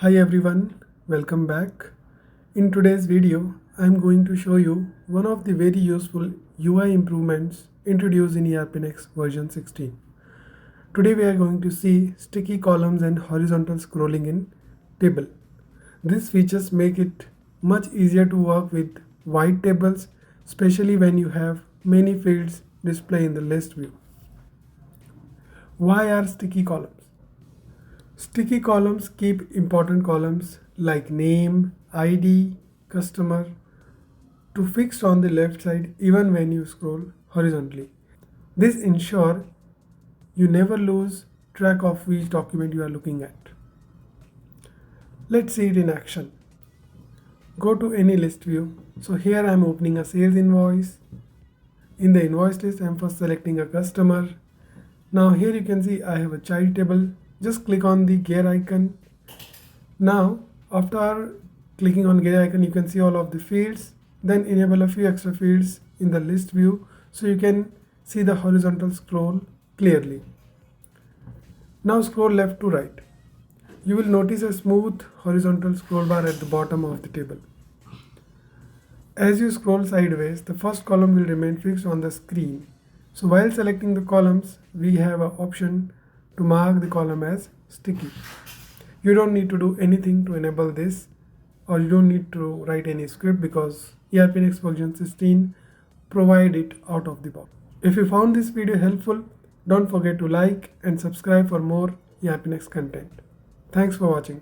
Hi everyone, welcome back. In today's video, I'm going to show you one of the very useful UI improvements introduced in ERPNext version 16. Today we are going to see sticky columns and horizontal scrolling in table. These features make it much easier to work with wide tables, especially when you have many fields displayed in the list view. Why are sticky columns? Sticky columns keep important columns like name, ID, customer to fixed on the left side even when you scroll horizontally. This ensures you never lose track of which document you are looking at. Let's see it in action. Go to any list view. So here I am opening a sales invoice. In the invoice list, I am first selecting a customer. Now here you can see I have a child table. Just click on the gear icon. Now after clicking on gear icon, you can see all of the fields. Then enable a few extra fields in the list view so you can see the horizontal scroll clearly. Now scroll left to right. You will notice a smooth horizontal scroll bar at the bottom of the table. As you scroll sideways, the first column will remain fixed on the screen. So while selecting the columns, we have an option to mark the column as sticky. You don't need to do anything to enable this, or you don't need to write any script because ERPNext version 16 provide it out of the box. If you found this video helpful, don't forget to like and subscribe for more ERPNext content. Thanks for watching.